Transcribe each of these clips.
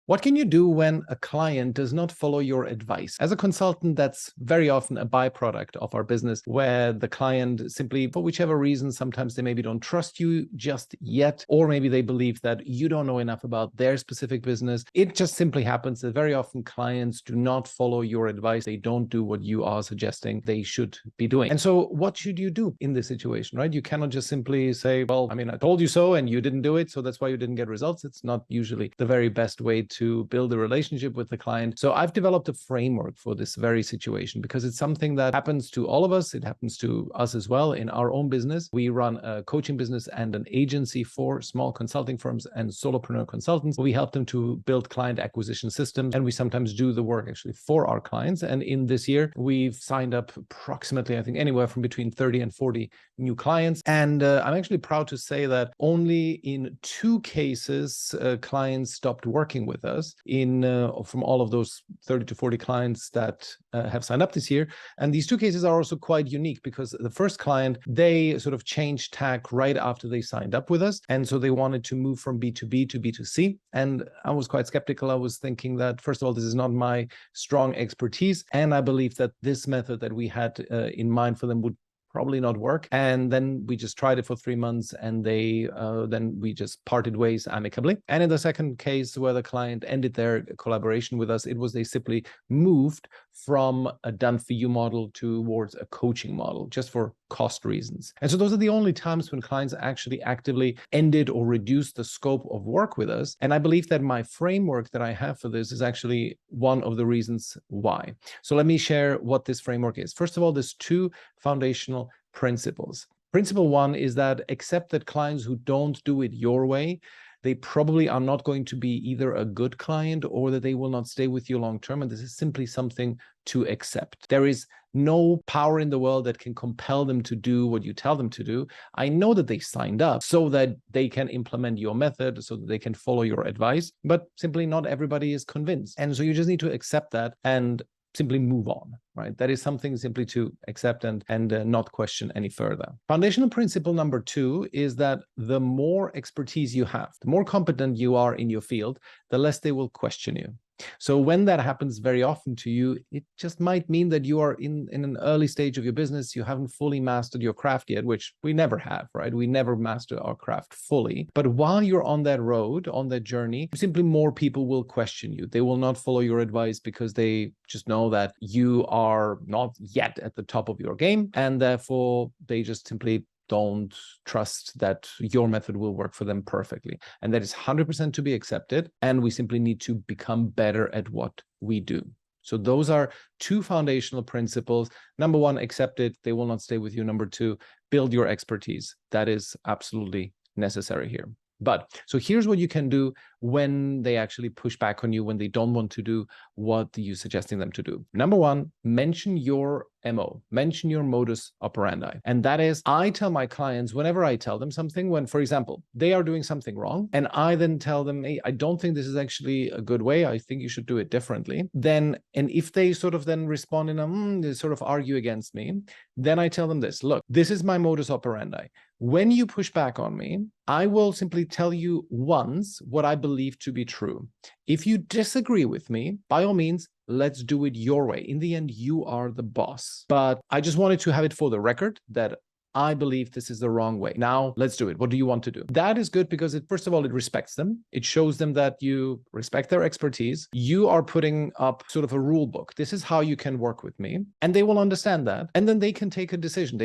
What can you do when a client does not follow your advice? As a consultant, that's very often a byproduct of our business, where the client simply, for whichever reason, sometimes they maybe don't trust you just yet, or maybe they believe that you don't know enough about their specific business. It just simply happens that very often clients do not follow your advice. They don't do what you are suggesting they should be doing. And so what should you do in this situation, right? You cannot just simply say, well, I mean, I told you so and you didn't do it, so that's why you didn't get results. It's not usually the very best way to build a relationship with the client. So I've developed a framework for this very situation because it's something that happens to all of us. It happens to us as well in our own business. We run a coaching business and an agency for small consulting firms and solopreneur consultants. We help them to build client acquisition systems, and we sometimes do the work actually for our clients. And in this year, we've signed up approximately, I think, anywhere from between 30 and 40 new clients. And I'm actually proud to say that only in 2 cases, clients stopped working with us from all of those 30 to 40 clients that have signed up this year. And these 2 cases are also quite unique because the first client, they sort of changed tack right after they signed up with us. And so they wanted to move from B2B to B2C. And I was quite skeptical. I was thinking that, first of all, this is not my strong expertise. And I believe that this method that we had in mind for them would probably not work. And then we just tried it for 3 months, and then we just parted ways amicably. And in the second case, where the client ended their collaboration with us, it was they simply moved from a done for you model towards a coaching model, just for cost reasons. And so those are the only times when clients actually actively ended or reduced the scope of work with us. And I believe that my framework that I have for this is actually one of the reasons why. So let me share what this framework is. First of all, there's 2 foundational principles. Principle 1 is that accept that clients who don't do it your way, they probably are not going to be either a good client or that they will not stay with you long term. And this is simply something to accept. There is no power in the world that can compel them to do what you tell them to do. I know that they signed up so that they can implement your method, so that they can follow your advice, but simply not everybody is convinced. And so you just need to accept that and simply move on, right? That is something simply to accept and not question any further. Foundational principle number 2 is that the more expertise you have, the more competent you are in your field, the less they will question you. So when that happens very often to you, it just might mean that you are in an early stage of your business. You haven't fully mastered your craft yet, which we never have, right? We never master our craft fully. But while you're on that road, on that journey, simply more people will question you. They will not follow your advice because they just know that you are not yet at the top of your game. And therefore, they just simply don't trust that your method will work for them perfectly. And that is 100% to be accepted. And we simply need to become better at what we do. So those are 2 foundational principles. Number 1, accept it. They will not stay with you. Number 2, build your expertise. That is absolutely necessary here. But so here's what you can do when they actually push back on you, when they don't want to do what you're suggesting them to do. Number 1, mention your MO, mention your modus operandi. And that is, I tell my clients, whenever I tell them something, when, for example, they are doing something wrong, and I then tell them, hey, I don't think this is actually a good way. I think you should do it differently. Then, and if they sort of then respond in they sort of argue against me, then I tell them this, look, this is my modus operandi. When you push back on me, I will simply tell you once what I believe to be true. If you disagree with me, by all means, let's do it your way. In the end, you are the boss. But I just wanted to have it for the record that I believe this is the wrong way. Now, let's do it. What do you want to do? That is good because first of all, it respects them. It shows them that you respect their expertise. You are putting up sort of a rule book. This is how you can work with me. And they will understand that. And then they can take a decision.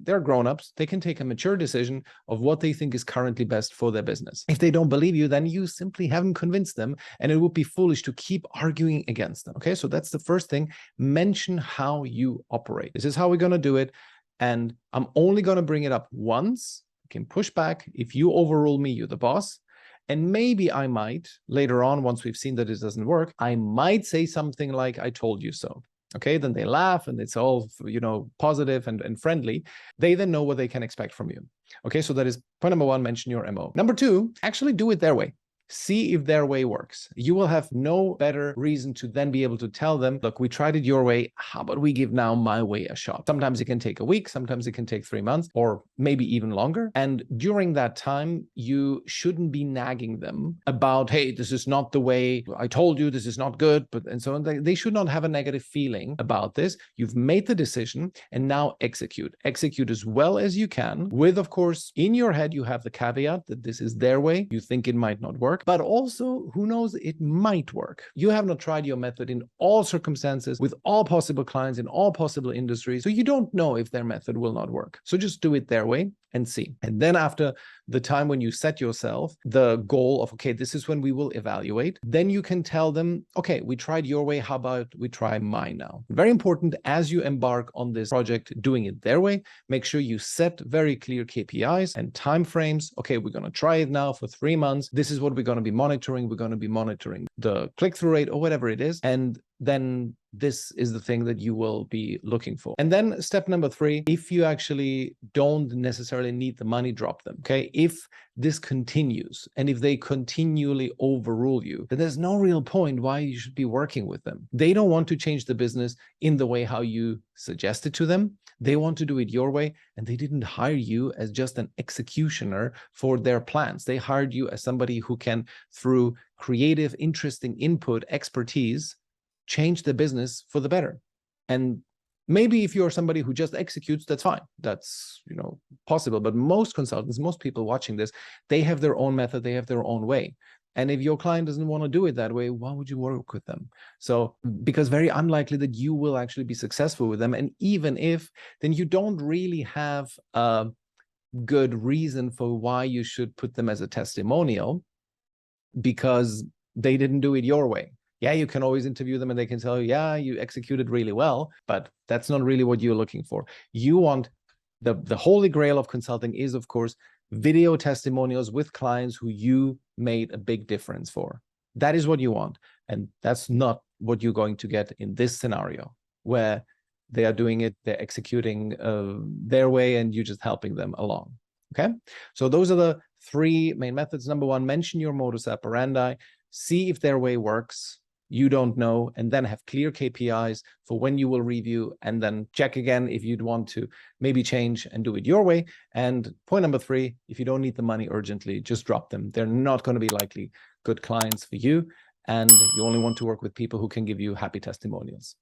They're grown-ups. They can take a mature decision of what they think is currently best for their business. If they don't believe you, then you simply haven't convinced them. And it would be foolish to keep arguing against them. Okay, so that's the first thing. Mention how you operate. This is how we're going to do it. And I'm only going to bring it up once. You can push back. If you overrule me, you're the boss. And maybe I might, later on, once we've seen that it doesn't work, I might say something like, I told you so. Okay, then they laugh and it's all, positive and friendly. They then know what they can expect from you. Okay, so that is point number 1, mention your MO. Number 2, actually do it their way. See if their way works. You will have no better reason to then be able to tell them, look, we tried it your way. How about we give now my way a shot? Sometimes it can take a week, sometimes it can take 3 months, or maybe even longer. And during that time, you shouldn't be nagging them about, hey, this is not the way I told you, this is not good, and so on. They should not have a negative feeling about this. You've made the decision, and now execute. Execute as well as you can with, of course, in your head, you have the caveat that this is their way. You think it might not work, but also, who knows, it might work. You have not tried your method in all circumstances, with all possible clients in all possible industries, so you don't know if their method will not work. So just do it their way and see. And then after the time when you set yourself the goal of, okay, this is when we will evaluate, then you can tell them, okay, we tried your way, how about we try mine now? Very important, as you embark on this project, doing it their way, make sure you set very clear KPIs and timeframes. Okay, we're going to try it now for 3 months. This is what we're going to be monitoring. We're going to be monitoring the click-through rate or whatever it is. And then this is the thing that you will be looking for. And then step number 3, if you actually don't necessarily need the money, drop them. Okay. If this continues and if they continually overrule you, then there's no real point why you should be working with them. They don't want to change the business in the way how you suggested to them. They want to do it your way, and they didn't hire you as just an executioner for their plans. They hired you as somebody who can, through creative, interesting input, expertise, change the business for the better. And maybe if you're somebody who just executes, that's fine. That's, possible. But most consultants, most people watching this, they have their own method, they have their own way. And if your client doesn't want to do it that way, why would you work with them? So, because very unlikely that you will actually be successful with them. And even if, then you don't really have a good reason for why you should put them as a testimonial, because they didn't do it your way. Yeah, you can always interview them and they can tell you, yeah, you executed really well, but that's not really what you're looking for. You want the holy grail of consulting is, of course, video testimonials with clients who you made a big difference for. That is what you want. And that's not what you're going to get in this scenario, where they are doing it, they're executing their way, and you're just helping them along. Okay. So those are the 3 main methods. Number 1, mention your modus operandi, see if their way works. You don't know, and then have clear KPIs for when you will review, and then check again if you'd want to maybe change and do it your way. And point number 3, if you don't need the money urgently, just drop them. They're not going to be likely good clients for you, and you only want to work with people who can give you happy testimonials.